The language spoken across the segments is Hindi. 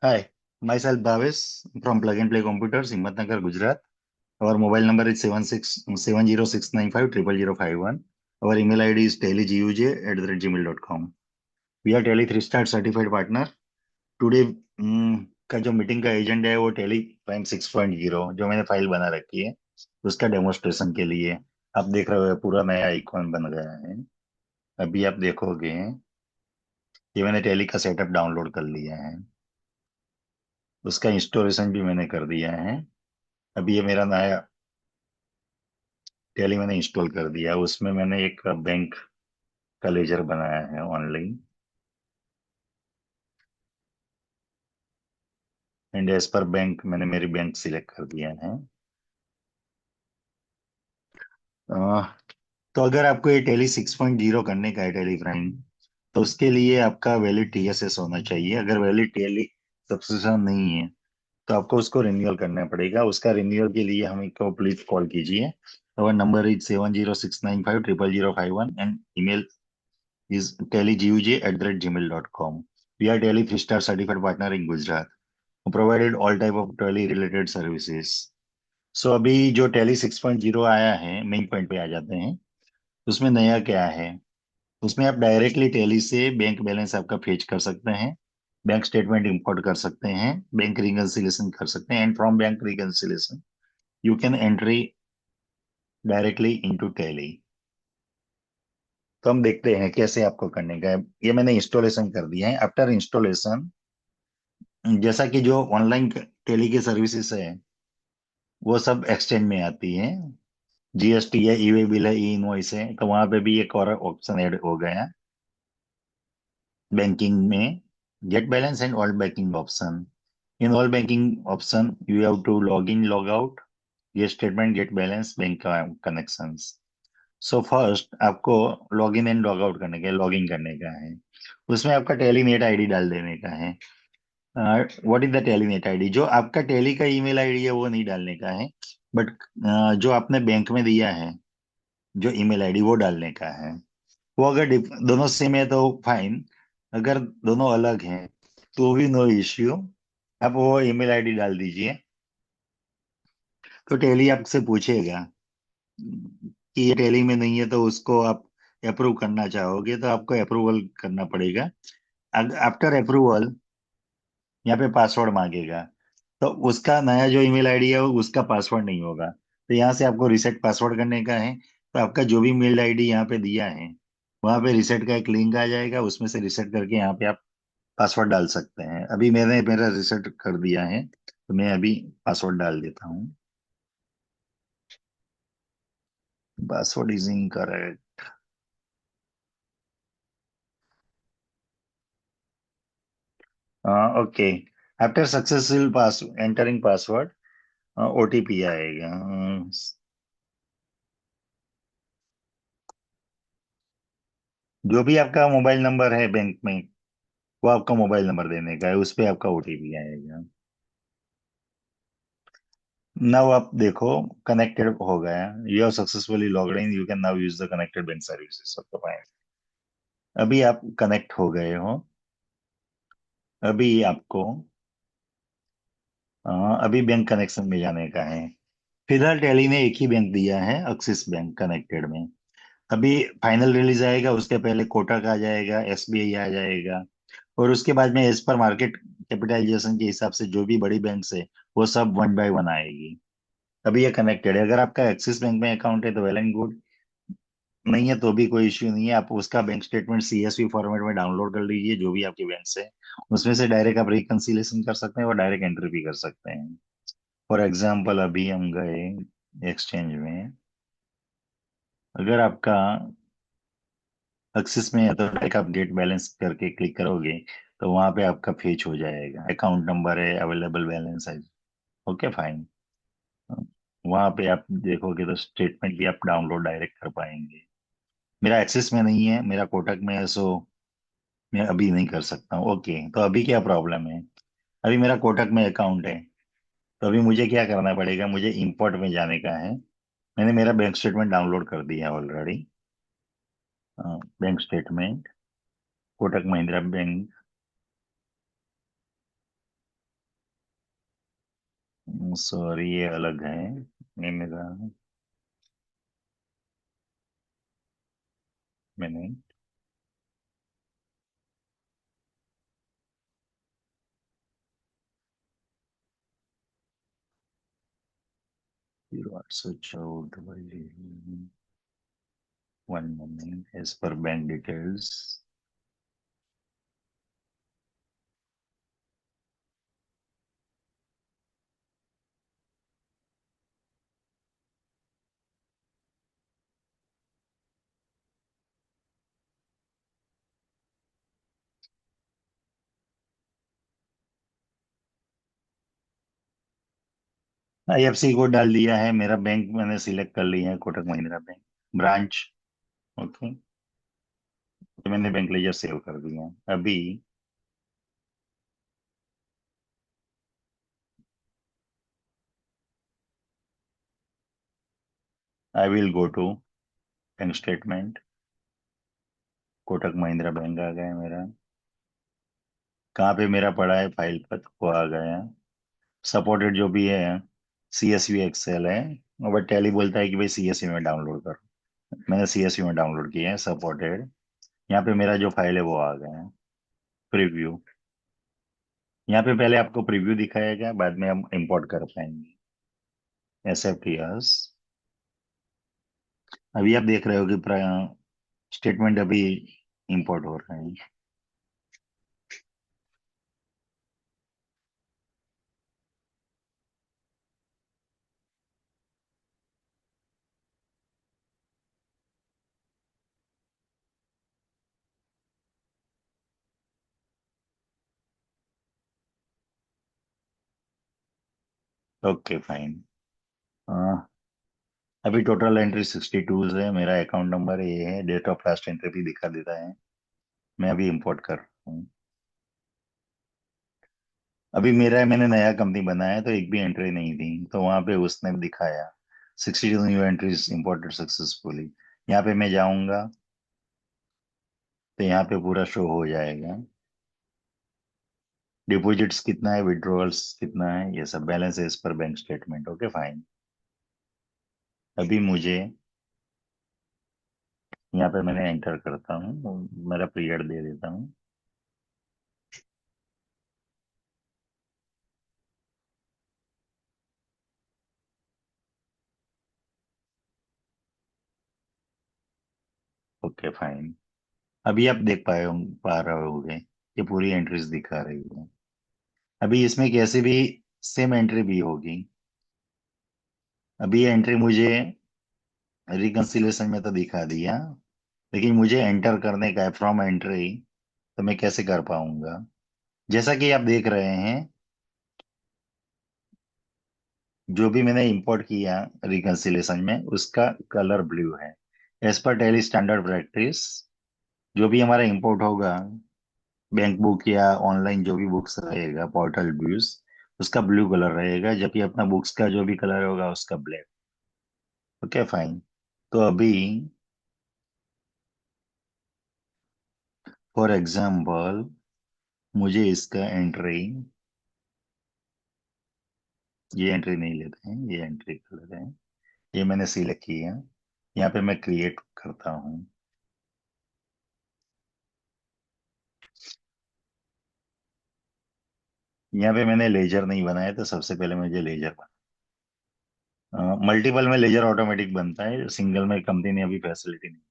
Hi, myself Bhavesh from Plug and Play Computers, Himmatnagar, Gujarat. Our mobile number is 767069500051. Our email ID is tallyguj@gmail.com. We are Tally 3-star certified partner. Today का जो मीटिंग का एजेंडा है वो टेली प्राइम 6.0 जो मैंने फाइल बना रखी है उसका डेमोस्ट्रेशन के लिए। आप देख रहे हो पूरा नया आइकॉन बन गया है। अभी आप देखोगे ये मैंने टेली का सेटअप डाउनलोड कर लिया है। उसका इंस्टॉलेशन भी मैंने कर दिया है। अभी ये मेरा नया टेली मैंने इंस्टॉल कर दिया। उसमें मैंने एक बैंक का लेजर बनाया है online and as per bank मैंने मेरी बैंक सिलेक्ट कर दिया है। अ, तो अगर आपको ये टेली 6.0 करने का है टेली प्राइम, तो उसके लिए आपका वैलिड टीएसएस होना चाहिए। अगर वैलिड टेली सब्सक्रिप्शन नहीं है तो आपको उसको रिन्यूअल करना पड़ेगा। उसका रिन्यूअल के लिए हमें को प्लीज कॉल कीजिए। Our number is 7069500051 and email is tallyguj@gmail.com. We are Tally 3-star certified partner in Gujarat who provided all type of Tally related services. So अभी जो Tally 6.0 आया है मेन पॉइंट पे आ जाते हैं। उसमें नया क्या है? उसमें आप डायरेक्टली Tally से बैंक बैलेंस आपका फेच कर सकते हैं, बैंक स्टेटमेंट इंपोर्ट कर सकते हैं, बैंक रिकंसिलिएशन कर सकते हैं and from bank reconciliation you can entry directly into Tally। तो हम देखते हैं कैसे आपको करने का है। ये मैंने इंस्टॉलेशन कर दिया है। आफ्टर इंस्टॉलेशन जैसा कि जो ऑनलाइन टेली की सर्विसेज है वो सब एक्सचेंज में आती है। जीएसटी है, ई वे बिल है, ई इनवॉइस है, तो वहां पे भी एक और ऑप्शन ऐड हो गया बैंकिंग में, get balance and all banking option. In all banking option you have to log in log out, ये statement, get balance, bank connections. So first आपको log in and log out करने का, लॉग इन करने का है। उसमें आपका टेली नेट आईडी डाल देने का है। What is the Tally NET ID? जो आपका टेली का ईमेल आईडी है वो नहीं डालने का है, बट जो आपने बैंक में दिया है जो ईमेल आईडी वो डालने का है। वो अगर दोनों सेम है तो फाइन, अगर दोनों अलग हैं तो भी नो इश्यू। आप वो ईमेल आईडी डाल दीजिए। तो टेली आपसे पूछेगा कि ये टेली में नहीं है तो उसको आप अप्रूव करना चाहोगे तो आपको अप्रूवल करना पड़ेगा। आफ्टर अप्रूवल यहाँ पे पासवर्ड मांगेगा, तो उसका नया जो ईमेल आईडी है वो उसका पासवर्ड नहीं होगा, तो यहाँ से आपको रिसेट पासवर्ड करने का है। तो आपका जो भी मेल आईडी यहाँ पे दिया है वहाँ पे रिसेट का एक लिंक आ जाएगा, उसमें से रिसेट करके यहाँ पे आप पासवर्ड डाल सकते हैं। अभी मैंने मेरा रिसेट कर दिया है तो मैं अभी पासवर्ड डाल देता हूँ। Password is incorrect. Okay, after successful pass entering password OTP आएगा। जो भी आपका मोबाइल नंबर है बैंक में वो आपका मोबाइल नंबर देने का है, उस पे आपका ओटीपी आएगा। नाउ आप देखो कनेक्टेड हो गया। You have successfully logged in, you can now use the connected bank services of the bank. अभी आप कनेक्ट हो गए हो। अभी आपको अभी बैंक कनेक्शन में जाने का है। फिलहाल टेली ने एक ही बैंक दिया है, एक्सिस बैंक कनेक्टेड में। अभी फाइनल रिलीज आएगा उसके पहले कोटक आ जाएगा, एसबीआई आ जाएगा, और उसके बाद में एज पर मार्केट कैपिटलाइजेशन के हिसाब से जो भी बड़ी बैंक है वो सब वन बाय वन आएगी। अभी ये कनेक्टेड है। अगर आपका एक्सिस बैंक में अकाउंट है तो वेल एंड गुड, नहीं है तो भी कोई इश्यू नहीं है। आप उसका बैंक स्टेटमेंट सीएसवी फॉर्मेट में डाउनलोड कर लीजिए जो भी आपके बैंक से, उसमें से डायरेक्ट आप रिकंसिलिएशन कर सकते हैं और डायरेक्ट एंट्री भी कर सकते हैं। फॉर एग्जाम्पल अभी हम गए एक्सचेंज में, अगर आपका एक्सिस में है तो डायरेक्ट आप गेट बैलेंस करके क्लिक करोगे तो वहां पे आपका फेच हो जाएगा, अकाउंट नंबर है, अवेलेबल बैलेंस है। Okay fine. वहां पे आप देखोगे तो स्टेटमेंट भी आप डाउनलोड डायरेक्ट कर पाएंगे। मेरा एक्सिस में नहीं है, मेरा कोटक में है, सो मैं अभी नहीं कर सकता हूँ। ओके, तो अभी क्या प्रॉब्लम है? अभी मेरा कोटक में अकाउंट है, तो अभी मुझे क्या करना पड़ेगा? मुझे इंपोर्ट में जाने का है। मैंने मेरा बैंक स्टेटमेंट डाउनलोड कर दिया है already. Bank statement, Kotak Mahindra bank. Sorry, ये अलग है। ये मेरा, मैंने zero 814 one moment as per bank details. IFC code डाल दिया है, मेरा बैंक मैंने सिलेक्ट कर लिया है, Kotak Mahindra bank branch. Okay, तो मैंने बैंक लेजर सेव कर दिया। अभी I will go to bank statement. Kotak Mahindra bank आ गया मेरा। कहाँ पे मेरा पड़ा है फाइल पर, वो आ गया। सपोर्टेड जो भी है, CSV एक्सेल है। बट टैली बोलता है कि भाई CSV में डाउनलोड करो। मैंने CSV में डाउनलोड किया है सपोर्टेड। यहाँ पे मेरा जो फाइल है वो आ गया है। प्रीव्यू। यहाँ पे पहले आपको प्रीव्यू दिखाया गया, बाद में हम इंपोर्ट कर पाएंगे। SFTS। अभी आप देख रहे हो कि स्टेटमेंट अभी इंपोर्ट हो रहा है। Okay fine. अभी टोटल एंट्री 62 है, मेरा अकाउंट नंबर ये है, डेट ऑफ लास्ट एंट्री भी दिखा देता है। मैं अभी इंपोर्ट कर रहा हूँ। अभी मेरा, मैंने नया कंपनी बनाया तो एक भी एंट्री नहीं थी, तो वहां पे उसने दिखाया 62 न्यू एंट्रीज इंपोर्टेड सक्सेसफुली। यहाँ पे मैं जाऊंगा तो यहाँ पे पूरा शो हो जाएगा। डिपॉजिट्स कितना है, विड्रॉल्स कितना है, ये सब बैलेंस है इस पर बैंक स्टेटमेंट। Okay fine. अभी मुझे यहाँ पे मैंने एंटर करता हूँ, मेरा पीरियड दे देता हूँ। Okay fine. अभी आप देख पा रहे होगे, ये पूरी एंट्रीज दिखा रही है। अभी इसमें कैसे भी सेम एंट्री भी होगी। अभी ये एंट्री मुझे रिकंसिलेशन में तो दिखा दिया, लेकिन मुझे एंटर करने का है फ्रॉम एंट्री, तो मैं कैसे कर पाऊंगा। जैसा कि आप देख रहे हैं, जो भी मैंने इंपोर्ट किया रिकंसिलेशन में, उसका कलर ब्लू है। As per Tally standard practice, जो भी हमारा इंपोर्ट होगा, बैंक बुक या ऑनलाइन जो भी बुक्स रहेगा, पोर्टल व्यूज, उसका ब्लू कलर रहेगा, जबकि अपना बुक्स का जो भी कलर होगा उसका ब्लैक। Okay fine. तो अभी फॉर एग्जाम्पल मुझे इसका एंट्री, ये एंट्री नहीं लेते हैं, ये एंट्री कलर है, ये मैंने सिलेक्ट किया। यहाँ पे मैं क्रिएट करता हूँ। यहाँ पे मैंने लेजर नहीं बनाया, तो सबसे पहले मुझे लेजर बना। मल्टीपल में लेजर ऑटोमेटिक बनता है, सिंगल में कंपनी ने अभी फैसिलिटी नहीं।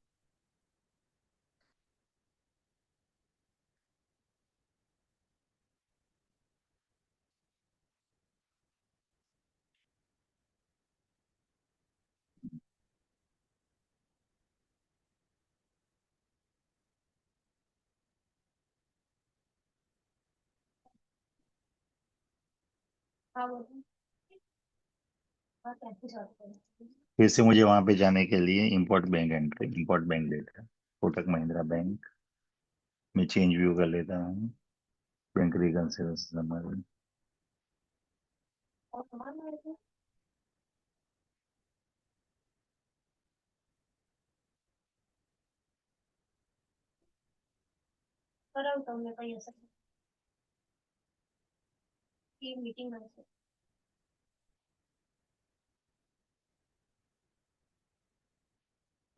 फिर से मुझे वहां पे जाने के लिए import bank entry, import bank data, Kotak Mahindra bank में चेंज व्यू कर लेता हूँ। Bank reconciliation number.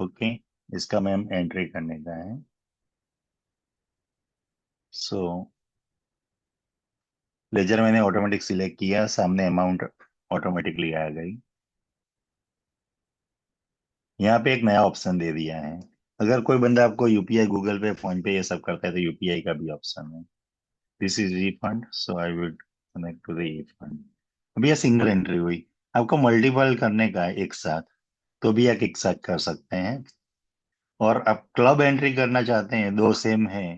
ओके, इसका मैम एंट्री करने का है। सो लेजर मैंने ऑटोमेटिक सिलेक्ट किया, सामने अमाउंट ऑटोमेटिकली आ गई। यहाँ पे एक नया ऑप्शन दे दिया है। अगर कोई बंदा आपको यूपीआई, गूगल पे, फोन पे ये सब करता है तो यूपीआई का भी ऑप्शन है। This is refund, so I will connect to the refund. अभी ये सिंगल एंट्री हुई। आपको मल्टीपल करने का है एक साथ, तो भी आप एक साथ कर सकते हैं। और आप क्लब एंट्री करना चाहते हैं, दो सेम है,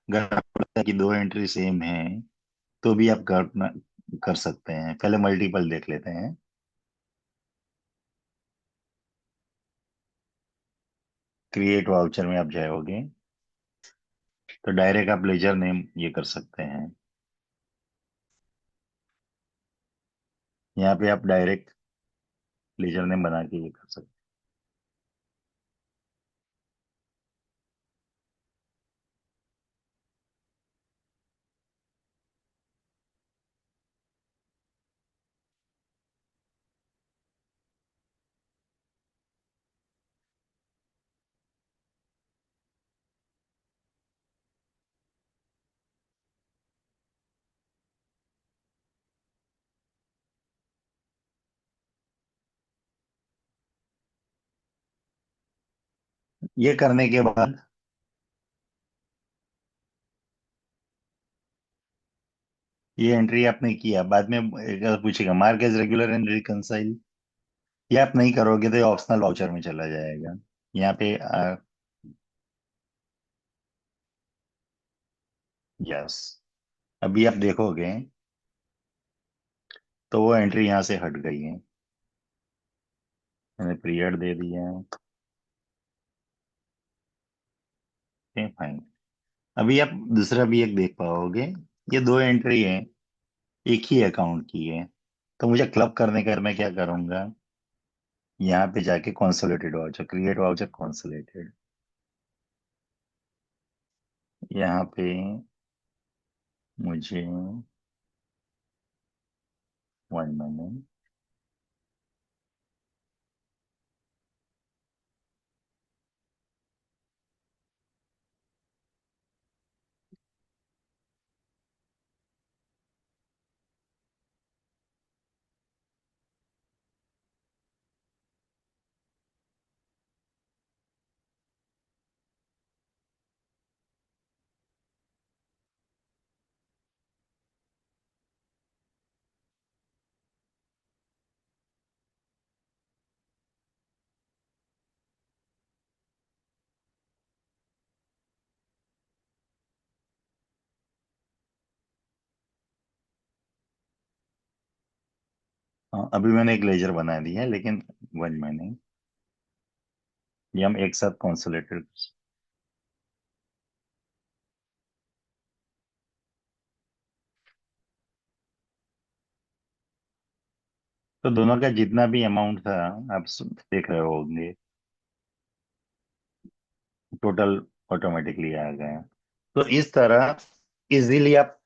अगर आपको लगता है कि दो एंट्री सेम है तो भी आप कर सकते हैं। पहले मल्टीपल देख लेते हैं। क्रिएट वाउचर में आप जाओगे तो डायरेक्ट आप लेजर नेम ये कर सकते हैं। यहाँ पे आप डायरेक्ट लेजर नेम बना के ये कर सकते हैं। ये करने के बाद ये एंट्री आपने किया, बाद में अगर पूछेगा mark as regular and reconcile, ये आप नहीं करोगे तो ये ऑप्शनल वाउचर में चला जाएगा। यहाँ पे यस, अभी आप देखोगे तो वो एंट्री यहाँ से हट गई है। मैंने पीरियड दे दिया है। Okay fine. अभी आप दूसरा भी एक देख पाओगे, ये दो एंट्री है, एक ही अकाउंट की है। तो मुझे क्लब करने का मैं क्या करूंगा, यहाँ पे जाके consolidated voucher, create voucher consolidated, यहाँ पे मुझे 1 महीने, हाँ, अभी मैंने एक लेजर बना दिया है लेकिन 1 महीने, ये हम एक साथ कॉन्सोलेटेड। तो दोनों का जितना भी अमाउंट था आप देख रहे होंगे, टोटल ऑटोमेटिकली आ गया। तो इस तरह इजीली आप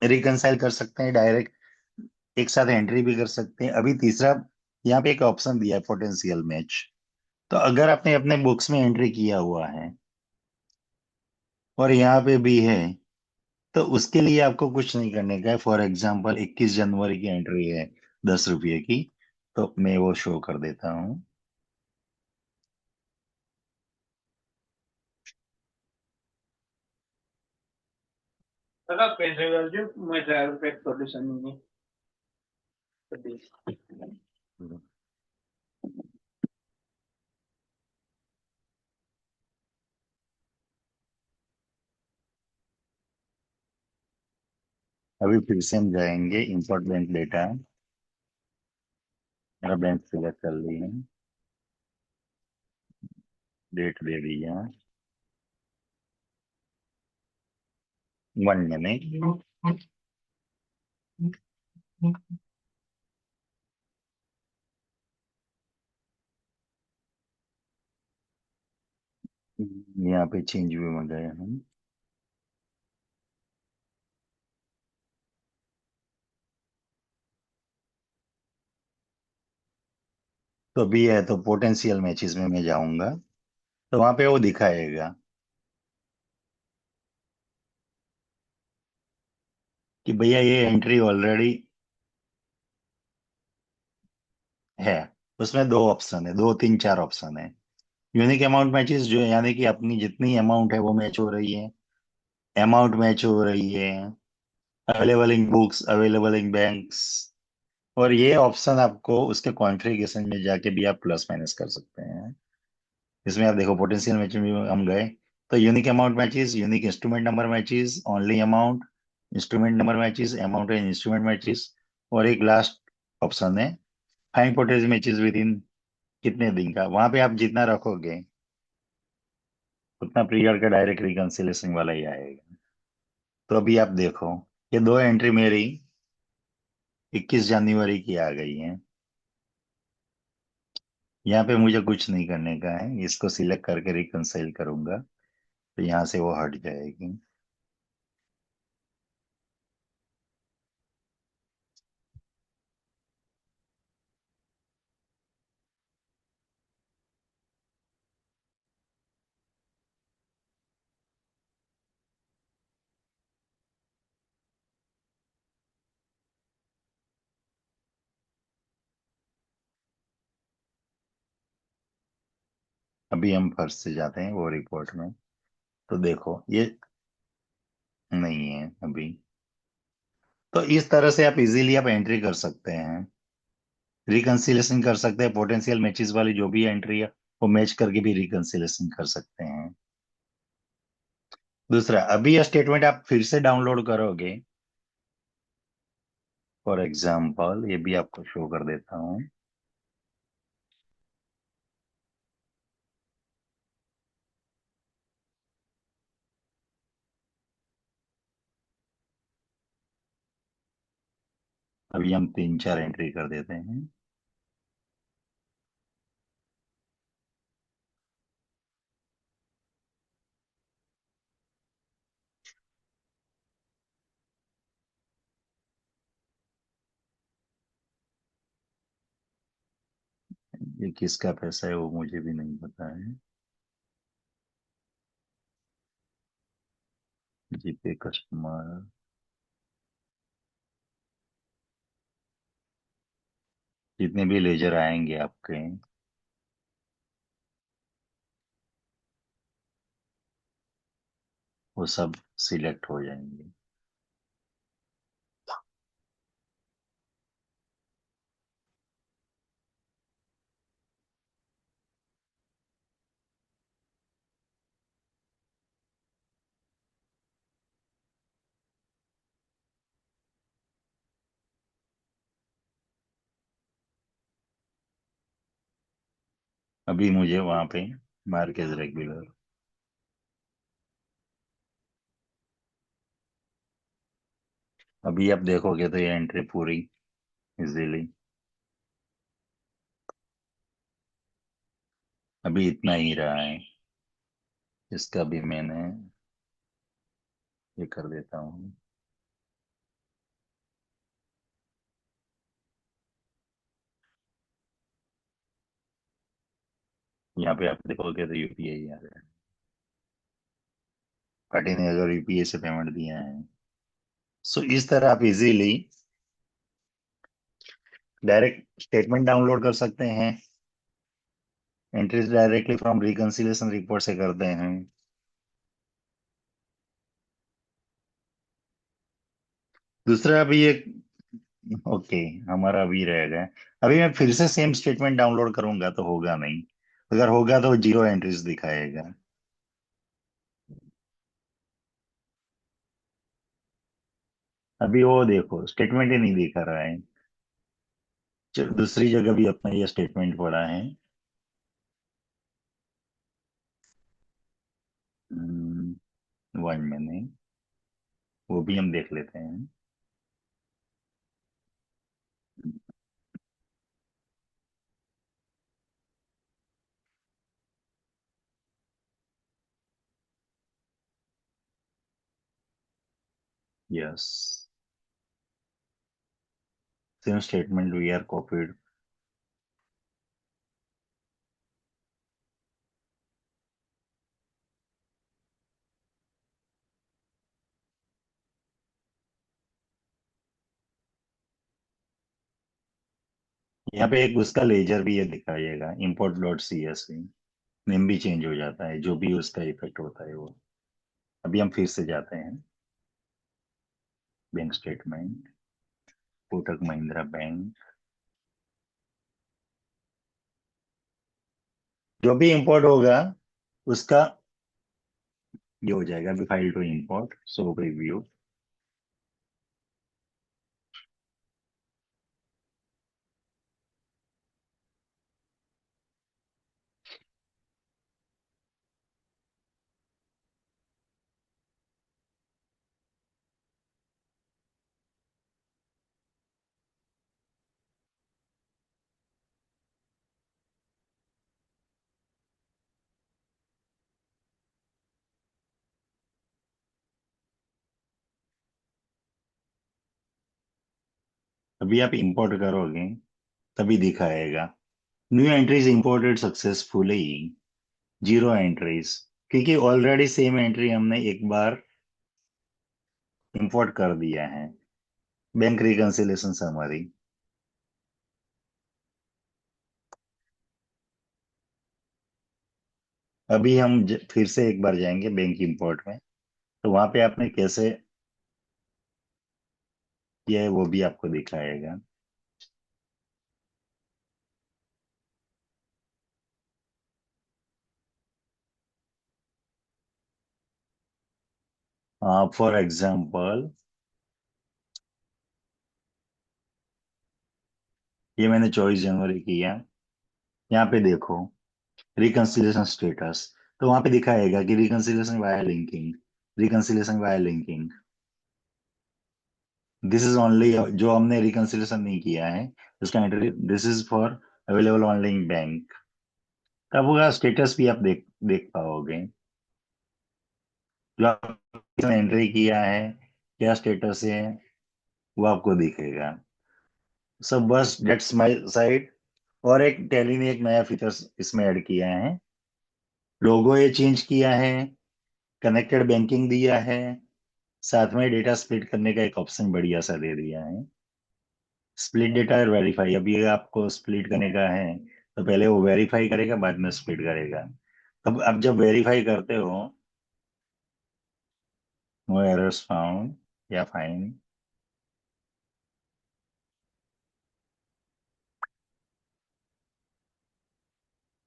रिकंसाइल कर सकते हैं, डायरेक्ट एक साथ एंट्री भी कर सकते हैं। अभी तीसरा यहाँ पे एक ऑप्शन दिया है, पोटेंशियल मैच। तो अगर आपने अपने बुक्स में एंट्री किया हुआ है और यहाँ पे भी है, तो उसके लिए आपको कुछ नहीं करने का है। फॉर एग्जाम्पल 21 जनवरी की एंट्री है, 10 रुपये की, तो मैं वो शो कर देता हूँ। Saka pedre value may driver pet solution ini pedis. अभी फिर से हम जाएंगे इंपोर्ट बैंक डेटा, मेरा बैंक सिलेक्ट कर ली है, डेट दे दी है, 1 महीने। यहाँ पे चेंज भी हो गए हम। तो अभी है तो पोटेंशियल मैचेस में मैं जाऊंगा। तो वहां पे वो दिखाएगा कि भैया ये एंट्री ऑलरेडी है। उसमें दो ऑप्शन है, दो तीन चार ऑप्शन है। यूनिक अमाउंट मैचेस जो है, यानी कि अपनी जितनी अमाउंट है वो मैच हो रही है, अमाउंट मैच हो रही है, available in books, available in banks. और ये ऑप्शन आपको उसके कॉन्फ़िगरेशन में जाके भी आप प्लस माइनस कर सकते हैं। इसमें आप देखो पोटेंशियल मैच में हम गए, तो unique amount matches, unique instrument number matches, only amount, instrument number matches, amount and instrument matches, और एक लास्ट ऑप्शन है find potential matches with in कितने दिन का। वहां पे आप जितना रखोगे उतना पीरियड का डायरेक्ट रिकंसिलेशन वाला ही आएगा। तो अभी आप देखो, ये दो एंट्री मेरी 21 जनवरी की आ गई है। यहाँ पे मुझे कुछ नहीं करने का है, इसको सिलेक्ट करके रिकंसाइल करूंगा तो यहाँ से वो हट जाएगी। अभी हम फर्स्ट से जाते हैं वो रिपोर्ट में। तो देखो ये नहीं है अभी। तो इस तरह से आप इजीली आप एंट्री कर सकते हैं, रिकंसिलेशन कर सकते हैं। पोटेंशियल मैचेस वाली जो भी एंट्री है वो मैच करके भी रिकंसिलेशन कर सकते हैं। दूसरा, अभी यह स्टेटमेंट आप फिर से डाउनलोड करोगे, फॉर एग्जाम्पल ये भी आपको शो कर देता हूँ। अभी हम तीन चार एंट्री कर देते हैं। ये किसका पैसा है वो मुझे भी नहीं पता है। जीपे कस्टमर, जितने भी लेजर आएंगे आपके वो सब सिलेक्ट हो जाएंगे। अभी मुझे वहां पे मार्क एज रेगुलर। अभी आप देखोगे तो ये एंट्री पूरी इजीली, अभी इतना ही रहा है। इसका भी मैंने ये कर देता हूँ। यहाँ पे आप देखोगे तो यूपीआई आ रहा है। पार्टी ने अगर यूपीआई से पेमेंट दिया है। सो इस तरह आप इजीली डायरेक्ट स्टेटमेंट डाउनलोड कर सकते हैं, entries directly from reconciliation report से करते हैं। दूसरा अभी एक, ओके, हमारा अभी रह गया। अभी मैं फिर से सेम स्टेटमेंट डाउनलोड करूंगा तो होगा नहीं, अगर होगा तो जीरो एंट्रीज दिखाएगा। अभी वो देखो स्टेटमेंट ही नहीं दिखा रहा है। दूसरी जगह भी अपना ये स्टेटमेंट पड़ा है। वन मिनट, वो भी हम देख लेते हैं। Yes, same statement we are copied. यहाँ पे एक उसका लेजर भी ये दिखाइएगा, import डॉट CSV। नेम भी चेंज हो जाता है, जो भी उसका इफेक्ट होता है वो। अभी हम फिर से जाते हैं, bank statement, Kotak Mahindra bank. जो भी इंपोर्ट होगा उसका ये हो जाएगा, अभी file to import, so preview. अभी आप इंपोर्ट करोगे तभी दिखाएगा new entries imported successfully, zero entries, क्योंकि ऑलरेडी सेम एंट्री हमने एक बार इंपोर्ट कर दिया है। Bank reconciliation summary. अभी हम फिर से एक बार जाएंगे बैंक इंपोर्ट में, तो वहां पे आपने कैसे किया है वो भी आपको दिखाएगा। फॉर एग्जाम्पल, ये मैंने 24 जनवरी किया। यहाँ पे देखो रिकंसिलेशन स्टेटस, तो वहां पे दिखाएगा कि reconciliation via linking, reconciliation via linking. This is only, जो हमने रिकंसिलेशन नहीं किया है उसका entry, this is for available only in bank. तब होगा स्टेटस भी आप देख देख पाओगे, जो आपने एंट्री किया है क्या स्टेटस है वो आपको दिखेगा। सब बस डेट्स माय साइड। और एक टैली ने एक नया फीचर इसमें ऐड किया है, लोगो ये चेंज किया है, कनेक्टेड बैंकिंग दिया है, साथ में डेटा स्प्लिट करने का एक ऑप्शन बढ़िया सा दे दिया है। स्प्लिट डेटा और वेरीफाई, अभी अगर आपको स्प्लिट करने का है तो पहले वो वेरीफाई करेगा, बाद में स्प्लिट करेगा। अब आप जब वेरीफाई करते हो, नो एरर्स फाउंड या फाइन,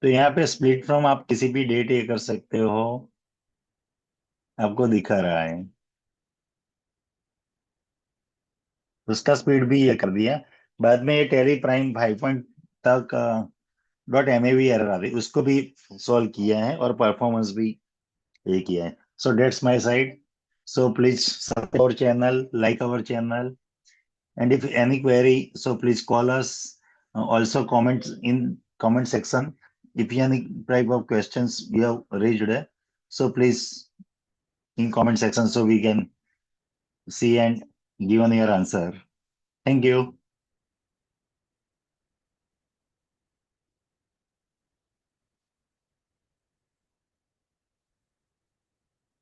तो यहाँ पे स्प्लिट फ्रॉम आप किसी भी डेट ये कर सकते हो, आपको दिखा रहा है। उसका स्पीड भी ये कर दिया। बाद में ये टेरी प्राइम 5 तक .mav एरर आ रही, उसको भी सॉल्व किया है और परफॉर्मेंस भी ये किया है। So that's my side. So please subscribe our channel, like our channel, and if any query, so please call us. Also comment in comment section if any type of questions you have raised, so please in comment section so we can see and give on your answer. Thank you.